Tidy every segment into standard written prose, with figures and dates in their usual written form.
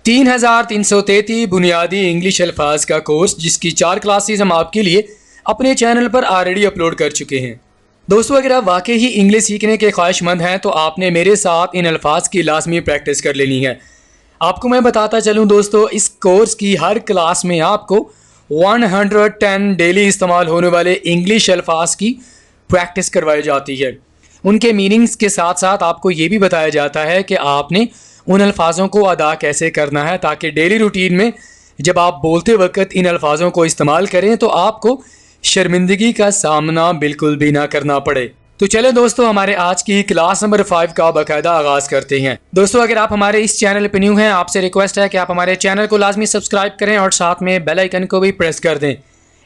3333 बुनियादी इंग्लिश अल्फाज का कोर्स, जिसकी 4 क्लासेस हम आपके लिए अपने चैनल पर ऑलरेडी अपलोड कर चुके हैं। दोस्तों, अगर आप वाकई ही इंग्लिश सीखने के ख्वाहिशमंद हैं तो आपने मेरे साथ इन अल्फाज की लाजमी प्रैक्टिस कर लेनी है। आपको मैं बताता चलूं दोस्तों, इस कोर्स की हर क्लास में आपको 110 डेली इस्तेमाल होने वाले इंग्लिश अल्फाज की प्रैक्टिस करवाई जाती है। उनके मीनिंग्स के साथ साथ आपको ये भी बताया जाता है कि आपने उन अल्फाजों को अदा कैसे करना है, ताकि डेली रूटीन में जब आप बोलते वक्त इन अल्फाजों को इस्तेमाल करें तो आपको शर्मिंदगी का सामना बिल्कुल भी ना करना पड़े। तो चलें दोस्तों, हमारे आज की क्लास नंबर 5 का बाकायदा आगाज़ करते हैं। दोस्तों, अगर आप हमारे इस चैनल पर न्यू हैं, आपसे रिक्वेस्ट है कि आप हमारे चैनल को लाजमी सब्सक्राइब करें और साथ में बेल आइकन को भी प्रेस कर दें।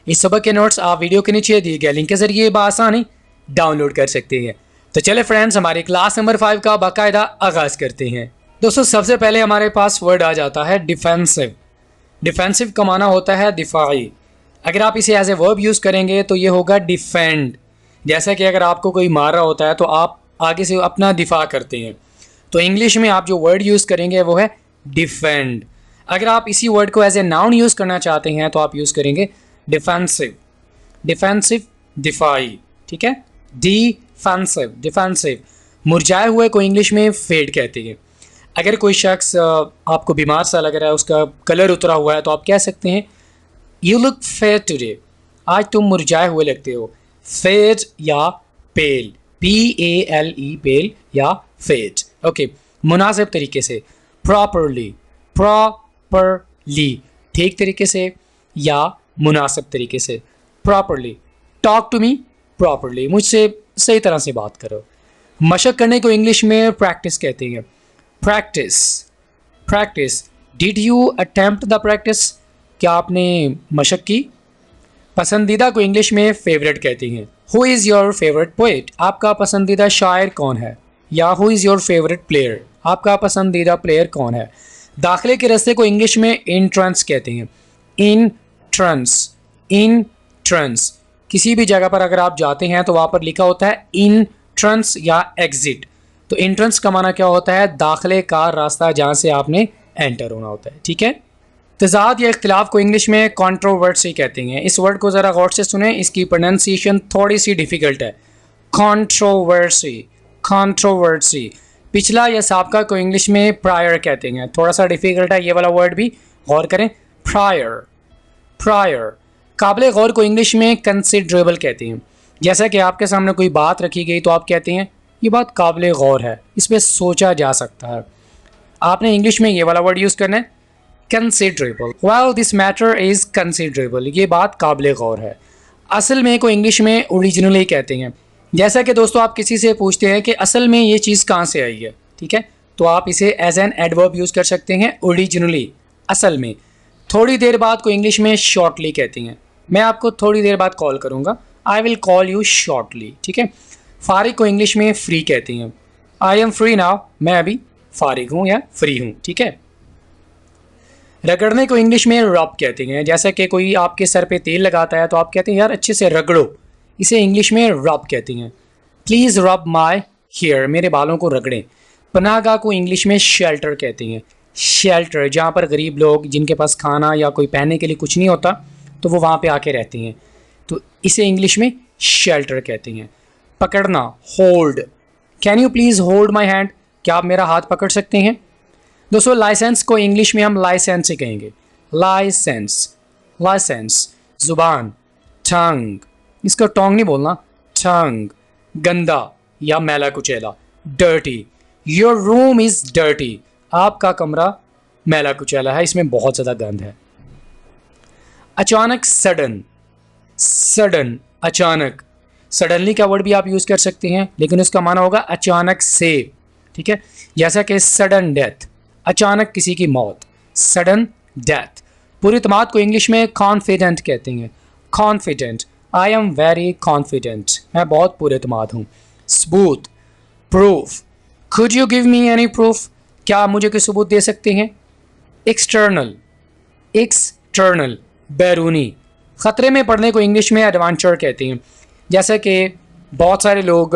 इस सबक के नोट्स आप वीडियो के नीचे दिए गए लिंक के जरिए बआसानी डाउनलोड कर सकते हैं। तो चले फ्रेंड्स, हमारी क्लास नंबर 5 का बाकायदा आगाज़ करते हैं। दोस्तों, सबसे पहले हमारे पास वर्ड आ जाता है डिफेंसिव। डिफेंसिव का माना होता है दिफाई। अगर आप इसे एज ए वर्ब यूज़ करेंगे तो ये होगा डिफेंड। जैसा कि अगर आपको कोई मार रहा होता है तो आप आगे से अपना दिफा करते हैं, तो इंग्लिश में आप जो वर्ड यूज़ करेंगे वो है डिफेंड। अगर आप इसी वर्ड को एज ए नाउन यूज़ करना चाहते हैं तो आप यूज़ करेंगे डिफेंसिव। डिफेंसिव दिफाई, ठीक है। Defensive, defensive. मुरझाए हुए को इंग्लिश में फेड कहते हैं। अगर कोई शख्स आपको बीमार सा लग रहा है, उसका कलर उतरा हुआ है, तो आप कह सकते हैं यू लुक फेड टुडे, आज तुम मुरझाए हुए लगते हो। फेड या पेल, PALE, पेल या फेड। ओके, मुनासिब तरीके से, प्रॉपरली, प्रॉपरली, ठीक तरीके से या मुनासिब तरीके से, properly. Talk to me properly, मुझसे सही तरह से बात करो। मशक करने को इंग्लिश में प्रैक्टिस कहते हैं। Practice, practice. Did you attempt the practice, क्या आपने मशक की। पसंदीदा को इंग्लिश में फेवरेट कहती हैं। Who is your favourite poet, आपका पसंदीदा शायर कौन है। या who is your favourite player, आपका पसंदीदा प्लेयर कौन है। दाखिले के रास्ते को इंग्लिश में इंट्रेंस कहते हैं। Entrance, entrance. किसी भी जगह पर अगर आप जाते हैं तो वहाँ पर लिखा होता है इंट्रेंस या एग्जिट। तो इंट्रेंस का माना क्या होता है, दाखिले का रास्ता जहाँ से आपने एंटर होना होता है, ठीक है। तजाद या इख्तिलाफ को इंग्लिश में कंट्रोवर्सी कहते हैं। इस वर्ड को ज़रा गौर से सुने, इसकी प्रोनाउंसिएशन थोड़ी सी डिफ़िकल्ट है। Controversy, controversy. पिछला या साबका को इंग्लिश में प्रायर कहते हैं। थोड़ा सा डिफ़िकल्ट है ये वाला वर्ड भी, गौर करें। Prior, prior. काबिल गौर को इंग्लिश में कंसिडरेबल कहते हैं। जैसा कि आपके सामने कोई बात रखी गई तो आप कहते हैं ये बात काबिल गौर है, इस पर सोचा जा सकता है। आपने इंग्लिश में ये वाला वर्ड यूज़ करना है, considerable. Well this matter is considerable, ये बात काबिल गौर है। असल में को इंग्लिश में ओरिजिनली कहते हैं। जैसा कि दोस्तों आप किसी से पूछते हैं कि असल में ये चीज़ कहाँ से आई है, ठीक है, तो आप इसे एज एन एडवर्ब यूज़ कर सकते हैं, ओरिजिनली, असल में। थोड़ी देर बाद को इंग्लिश में शॉर्टली कहते हैं। मैं आपको थोड़ी देर बाद कॉल करूँगा, I will call you shortly, ठीक है। फारिग को इंग्लिश में फ्री कहते हैं। आई एम फ्री नाउ, मैं अभी फारिग हूँ या फ्री हूँ, ठीक है। रगड़ने को इंग्लिश में रब कहते हैं। जैसा कि कोई आपके सर पे तेल लगाता है तो आप कहते हैं यार अच्छे से रगड़ो, इसे इंग्लिश में रब कहते हैं। प्लीज़ रब माई हेयर, मेरे बालों को रगड़ें। पनाहगाह को इंग्लिश में शेल्टर कहते हैं। शेल्टर, जहाँ पर गरीब लोग जिनके पास खाना या कोई पहनने के लिए कुछ नहीं होता तो वो वहाँ पे आके रहते हैं, तो इसे इंग्लिश में शेल्टर कहते हैं। पकड़ना, hold. Can you please hold my hand, क्या आप मेरा हाथ पकड़ सकते हैं। दोस्तों, लाइसेंस को इंग्लिश में हम लाइसेंस ही कहेंगे। लाइसेंस, लाइसेंस। जुबान, टंग, इसका टोंग नहीं बोलना, टंग। गंदा या मैला कुचैला, dirty. Your room is dirty, आपका कमरा मैला कुचैला है, इसमें बहुत ज़्यादा गंद है। अचानक, सडन, सडन, अचानक। सडनली का वर्ड भी आप यूज़ कर सकते हैं, लेकिन उसका माना होगा अचानक से, ठीक है। जैसा कि सडन डेथ, अचानक किसी की मौत, सडन डेथ। पूरी तमाद को इंग्लिश में कॉन्फिडेंट कहते हैं। Confident, I am very confident, मैं बहुत पूरे तमाद हूँ। सबूत, proof. Could you give me any proof, क्या आप मुझे कोई सबूत दे सकते हैं। एक्सटर्नल, एक्सटर्नल, बैरूनी। ख़तरे में पड़ने को इंग्लिश में एडवेंचर कहते हैं। जैसा कि बहुत सारे लोग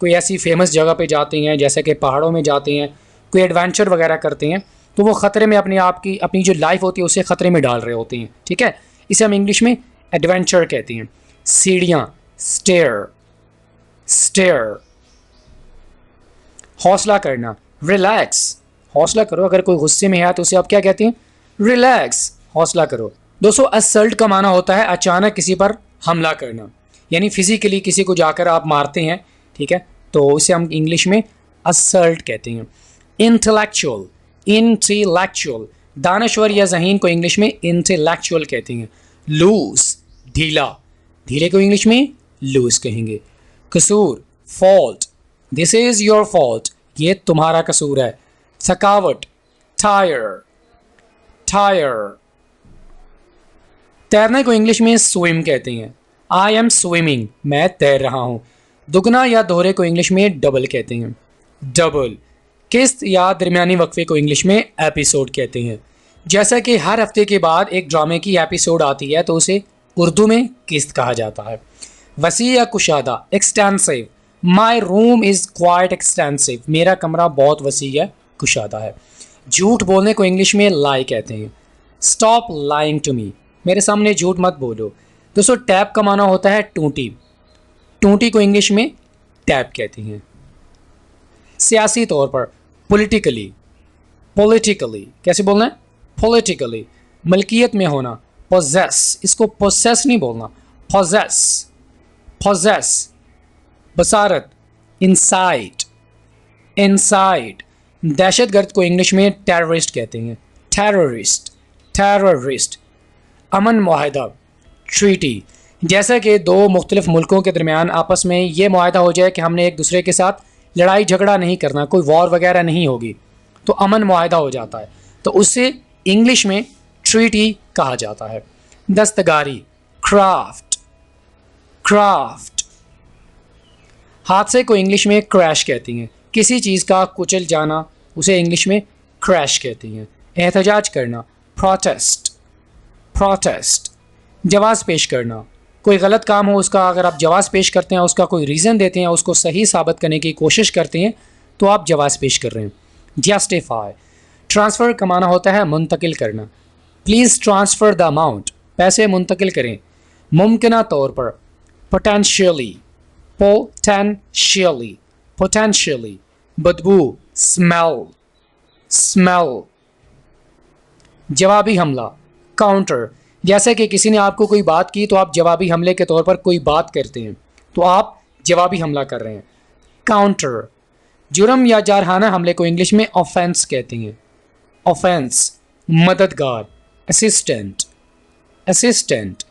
कोई ऐसी फेमस जगह पे जाते हैं, जैसे कि पहाड़ों में जाते हैं, कोई एडवेंचर वगैरह करते हैं, तो वो ख़तरे में अपनी जो लाइफ होती है उसे ख़तरे में डाल रहे होते हैं, ठीक है। इसे हम इंग्लिश में एडवेंचर कहते हैं। सीढ़ियाँ, स्टेयर, स्टेयर। हौसला करना, रिलैक्स, हौसला करो। अगर कोई गुस्से में है तो उसे आप क्या कहते हैं? रिलैक्स, हौसला करो। दोस्तों असल्ट का माना होता है अचानक किसी पर हमला करना, यानी फिजिकली किसी को जाकर आप मारते हैं, ठीक है, तो उसे हम इंग्लिश में असल्ट कहते हैं। इंटेलेक्चुअल, इंटेलेक्चुअल, दानश्वर या ज़हीन को इंग्लिश में इंटेलेक्चुअल कहते हैं। लूज, ढीला, ढीले को इंग्लिश में लूज कहेंगे। कसूर, fault, this is your fault, ये तुम्हारा कसूर है। थकावट, टायर, टायर। तैरने को इंग्लिश में स्विम कहते हैं। आई एम स्विमिंग, मैं तैर रहा हूँ। दुगना या दोहरे को इंग्लिश में डबल कहते हैं। डबल। किस्त या दरमियानी वक्फे को इंग्लिश में एपिसोड कहते हैं। जैसा कि हर हफ्ते के बाद एक ड्रामे की एपिसोड आती है तो उसे उर्दू में किस्त कहा जाता है। वसी या कुशादा, extensive, my room is quite extensive, मेरा कमरा बहुत वसी है, कुशादा है। झूठ बोलने को इंग्लिश में लाई कहते हैं। स्टॉप लाइंग टू मी, मेरे सामने झूठ मत बोलो। दोस्तों टैप का माना होता है टूटी, टूटी को इंग्लिश में टैप कहते हैं। सियासी तौर पर, पॉलिटिकली, पॉलिटिकली कैसे बोलना है? पॉलिटिकली। मलकियत में होना, पोजेस, इसको पोसेस नहीं बोलना, पोजेस, पोजेस। बसारत, इंसाइट, इनसाइड। दहशतगर्द को इंग्लिश में टेररिस्ट कहते हैं। Terrorist, terrorist. अमन मुआहदा, ट्रीटी, जैसा कि दो मुख्तलिफ मुल्कों के दरमियान आपस में ये मुआहदा हो जाए कि हमने एक दूसरे के साथ लड़ाई झगड़ा नहीं करना, कोई वॉर वगैरह नहीं होगी, तो अमन मुआहदा हो जाता है, तो उससे इंग्लिश में ट्रीटी कहा जाता है। दस्तकारी, क्राफ्ट, क्राफ्ट। हादसे को इंग्लिश में क्रैश कहती हैं। किसी चीज़ का कुचल जाना उसे इंग्लिश में क्रैश कहती हैं। एहतजाज करना, प्रोटेस्ट, प्रोटेस्ट। जवाब पेश करना, कोई गलत काम हो उसका अगर आप जवाब पेश करते हैं, उसका कोई रीज़न देते हैं, उसको सही साबित करने की कोशिश करते हैं, तो आप जवाब पेश कर रहे हैं। जस्टिफाई। ट्रांसफ़र का माना होता है मुंतकिल करना। प्लीज़ ट्रांसफ़र द अमाउंट, पैसे मुंतकिल करें। मुमकिना तौर पर, पोटेंशियली, पोटेंशियली, पोटेंशियली। बदबू, स्मेल, स्मेल। जवाबी हमला, काउंटर, जैसे कि किसी ने आपको कोई बात की तो आप जवाबी हमले के तौर पर कोई बात करते हैं, तो आप जवाबी हमला कर रहे हैं। काउंटर। जुर्म या जारहाना हमले को इंग्लिश में ऑफेंस कहते हैं। ऑफेंस। मददगार, असिस्टेंट, असिस्टेंट।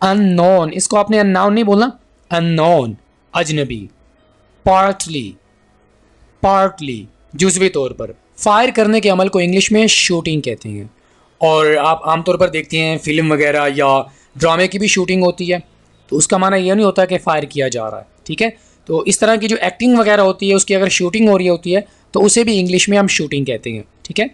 अननोन, इसको आपने अननोन नहीं बोलना, अननोन, अजनबी। पार्टली, पार्टली, जुज़वी तौर पर। फायर करने के अमल को इंग्लिश में शूटिंग कहते हैं। और आप आमतौर पर देखते हैं फिल्म वगैरह या ड्रामे की भी शूटिंग होती है, तो उसका माना यह नहीं होता कि फ़ायर किया जा रहा है, ठीक है। तो इस तरह की जो एक्टिंग वगैरह होती है उसकी अगर शूटिंग हो रही होती है तो उसे भी इंग्लिश में हम शूटिंग कहते हैं, ठीक है।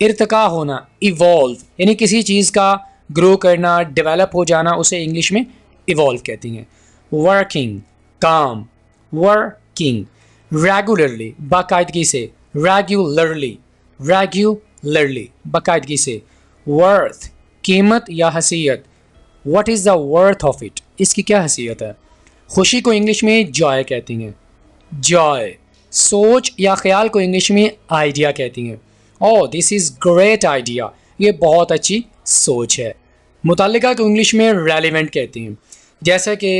इर्तिका होना, इवॉल्व, यानी किसी चीज़ का ग्रो करना, डेवलप हो जाना, उसे इंग्लिश में इवॉल्व कहते हैं। वर्किंग, काम, वर्किंग। रेगुलरली, बाकायदगी से, रेगुलरली, रेगुलरली, बाकायदगी से। वर्थ, कीमत या हसीयत। What is the worth of it, इसकी क्या हसीयत है। खुशी को इंग्लिश में जॉय कहती हैं, जॉय। सोच या ख्याल को इंग्लिश में आइडिया कहती हैं। Oh this is great idea, ये बहुत अच्छी सोच है। मुतल्लिका को इंग्लिश में रेलिवेंट कहती हैं। जैसे कि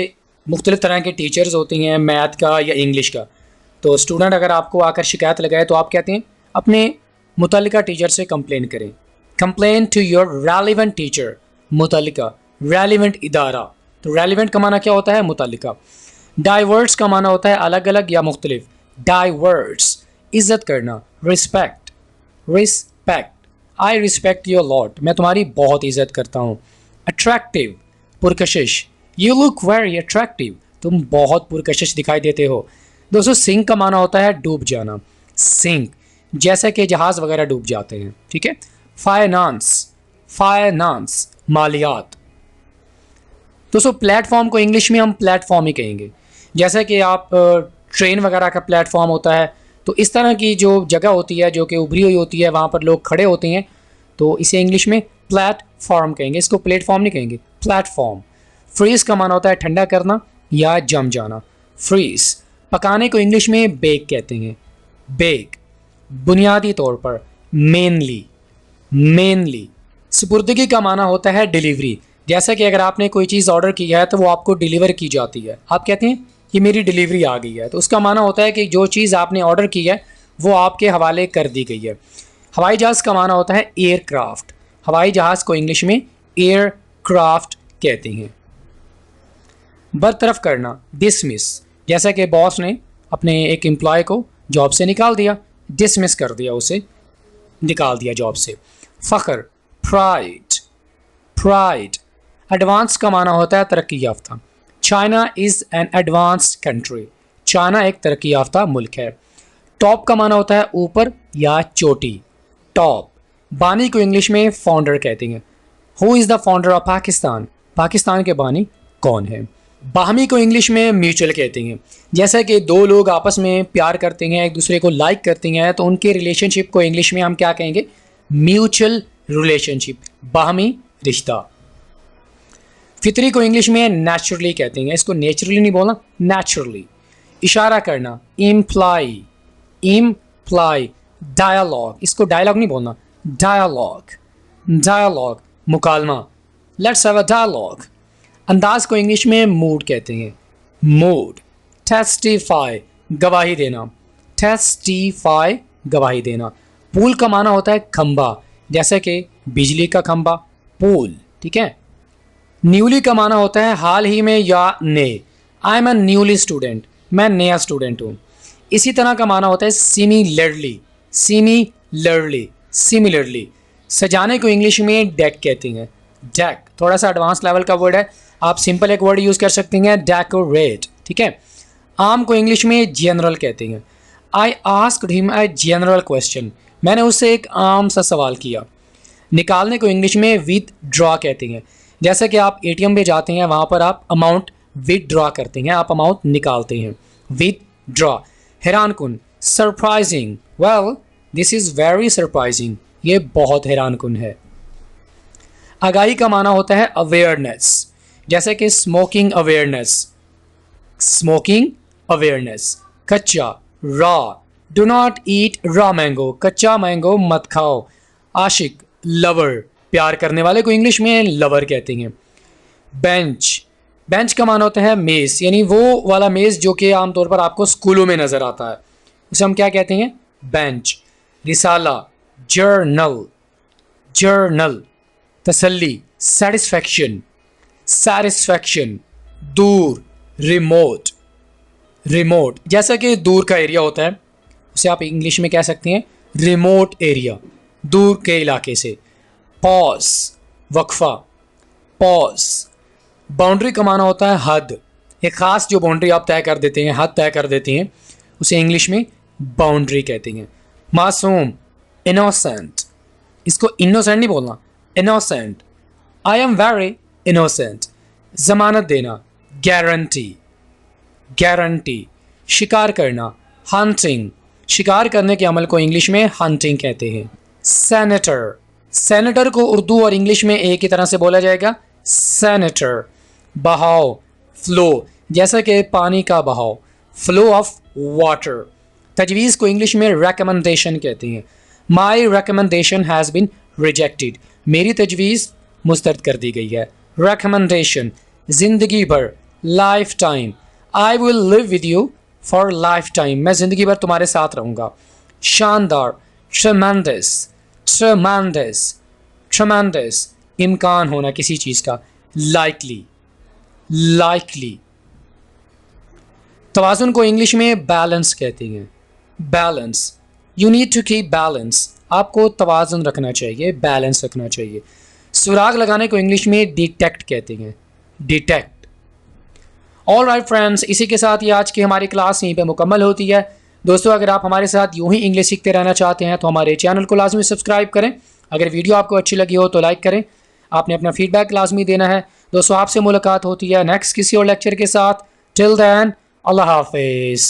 मुख्तलिफ़ तरह के टीचर्स होते हैं, मैथ का या इंग्लिश का, तो स्टूडेंट अगर आपको आकर शिकायत लगाए तो आप कहते हैं अपने मुतल्लिका टीचर से कंप्लेन करें। Complain to your relevant teacher, मुतल्लिका, रेलिवेंट इदारा, तो रेलिवेंट का माना क्या होता है, मुतल्लिका। डाइवर्स का माना होता है अलग अलग या मुख्तलिफ। डाइवर्स, इज़्ज़त करना, respect, respect. I respect your lot, मैं तुम्हारी बहुत इज़्ज़त करता हूँ। अट्रैक्टिव, पुरकशिश, यू लुक वेरी अट्रैक्टिव, तुम बहुत पुरकशिश दिखाई देते हो। दोस्तों सिंक का माना होता है डूब जाना, सिंक, जैसा कि जहाज़ वगैरह डूब जाते हैं, ठीक है। फाइनेंस, फाइनेंस, मालियात। दोस्तों प्लेटफॉर्म को इंग्लिश में हम प्लेटफॉर्म ही कहेंगे। जैसा कि आप ट्रेन वगैरह का प्लेटफॉर्म होता है, तो इस तरह की जो जगह होती है जो कि उभरी हुई होती है, वहाँ पर लोग खड़े होते हैं, तो इसे इंग्लिश में प्लेटफॉर्म कहेंगे, इसको प्लेटफॉर्म नहीं कहेंगे, प्लेटफॉर्म। फ्रीज का माना होता है ठंडा करना या जम जाना, फ्रीज। पकाने को इंग्लिश में बेक कहते हैं, बेक। बुनियादी तौर पर मेनली, मेनली। सुपुर्दगी का माना होता है डिलीवरी, जैसा कि अगर आपने कोई चीज़ ऑर्डर की है तो वो आपको डिलीवर की जाती है, आप कहते हैं कि मेरी डिलीवरी आ गई है, तो उसका माना होता है कि जो चीज़ आपने ऑर्डर की है वो आपके हवाले कर दी गई है। हवाई जहाज़ का माना होता है एयरक्राफ्ट, हवाई जहाज़ को इंग्लिश में एयरक्राफ्ट कहते हैं। बरतरफ करना, डिसमिस, जैसा कि बॉस ने अपने एक एम्प्लॉय को जॉब से निकाल दिया, डिसमिस कर दिया, उसे निकाल दिया जॉब से। फ़ख्र, प्राइड, प्राइड। एडवांस का माना होता है तरक्की याफ्ता, China is an advanced country, China एक तरक्की याफ्ता मुल्क है। टॉप का माना होता है ऊपर या चोटी, टॉप। बानी को इंग्लिश में फाउंडर कहते हैं। Who is the founder of Pakistan, Pakistan के बानी कौन है। बाहमी को इंग्लिश में म्यूचुअल कहते हैं, जैसा कि दो लोग आपस में प्यार करते हैं, एक दूसरे को लाइक करते हैं, तो उनके रिलेशनशिप को इंग्लिश में हम क्या कहेंगे, म्यूचुअल रिलेशनशिप, बाहमी रिश्ता। फितरी को इंग्लिश में नेचुरली कहते हैं, इसको नेचुरली नहीं बोलना, नेचुरली। इशारा करना, इम्प्लाई, इम्प्लाई। डायलॉग, इसको डायलॉग नहीं बोलना, डायलॉग, डायलॉग। मुकालमा, लेट्स हैव अ डायलॉग। अंदाज को इंग्लिश में मूड कहते हैं, मूड। टेस्टिफाई, गवाही देना, टेस्टिफाई, गवाही देना। पूल का माना होता है खंबा, जैसे कि बिजली का खंबा, पूल, ठीक है। न्यूली का माना होता है हाल ही में या नए, I am a newly student, मैं नया स्टूडेंट हूँ। इसी तरह का माना होता है सिमिलरली, सिमिलरली, सिमिलरली। सजाने को इंग्लिश में डेक कहते हैं, डेक। थोड़ा सा एडवांस लेवल का वर्ड है, आप सिंपल एक वर्ड यूज़ कर सकते हैं, डेकोरेट, ठीक है। आम को इंग्लिश में जनरल कहते हैं। I asked him a general question, मैंने उससे एक आम सा सवाल किया। निकालने को इंग्लिश में विथड्रॉ कहते हैं, जैसे कि आप एटीएम पे जाते हैं, वहाँ पर आप अमाउंट विथड्रॉ करते हैं, आप अमाउंट निकालते हैं, विथड्रॉ। हैरान कुन, surprising, well this is very surprising, ये बहुत हैरान कुन है। आगाही का माना होता है अवेयरनेस, जैसे कि स्मोकिंग अवेयरनेस, स्मोकिंग अवेयरनेस। कच्चा, raw, do not eat raw mango, कच्चा मैंगो मत खाओ। आशिक, लवर, प्यार करने वाले को इंग्लिश में लवर कहते हैं। बेंच, बेंच का माना होता है मेज़, यानी वो वाला मेज़ जो कि आमतौर पर आपको स्कूलों में नज़र आता है, उसे हम क्या कहते हैं, बेंच। रिसाला, जर्नल, जर्नल। तसल्ली, सेटिस्फैक्शन, सेटिस्फैक्शन। दूर, रिमोट, रिमोट। जैसा कि दूर का एरिया होता है उसे आप इंग्लिश में कह सकते हैं रिमोट एरिया, दूर के इलाके से। Pause, वक्फा, pause. बाउंड्री का माना होता है हद, एक ख़ास जो बाउंड्री आप तय कर देते हैं, हद तय कर देते हैं, उसे इंग्लिश में बाउंड्री कहते हैं। मासूम, इनोसेंट, इसको इनोसेंट नहीं बोलना, innocent. I am very innocent. जमानत देना, गारंटी, गारंटी। शिकार करना, हंटिंग, शिकार करने के अमल को इंग्लिश में हंटिंग कहते हैं। सेनेटर, सेनेटर को उर्दू और इंग्लिश में एक ही तरह से बोला जाएगा, सेनेटर। बहाव, फ्लो, जैसा कि पानी का बहाव, फ्लो ऑफ वाटर। तजवीज़ को इंग्लिश में रेकमेंडेशन कहते हैं। My recommendation has been rejected, मेरी तजवीज़ मुस्तरद कर दी गई है। रिकमेंडेशन, ज़िंदगी भर, life time. I will live with you for life time, मैं ज़िंदगी भर तुम्हारे साथ रहूँगा। शानदार, ट्रेमेंडस, ट्रेमेंडस, ट्रेमेंडस। इम्कान होना किसी चीज़ का, लाइकली, लाइकली। तवाज़ुन को इंग्लिश में बैलेंस कहते हैं, balance. You need to keep balance, आपको तवाज़ुन रखना चाहिए, बैलेंस रखना चाहिए। सुराग लगाने को इंग्लिश में डिटेक्ट कहते हैं, डिटेक्ट। ऑल राइट फ्रेंड्स, इसी के साथ ही आज की हमारी क्लास यहीं पे मुकम्मल होती है। दोस्तों, अगर आप हमारे साथ यूं ही इंग्लिश सीखते रहना चाहते हैं तो हमारे चैनल को लाजमी सब्सक्राइब करें। अगर वीडियो आपको अच्छी लगी हो तो लाइक करें, आपने अपना फीडबैक लाजमी देना है। दोस्तों, आपसे मुलाकात होती है नेक्स्ट किसी और लेक्चर के साथ। टिल देन, अल्लाह हाफिज़।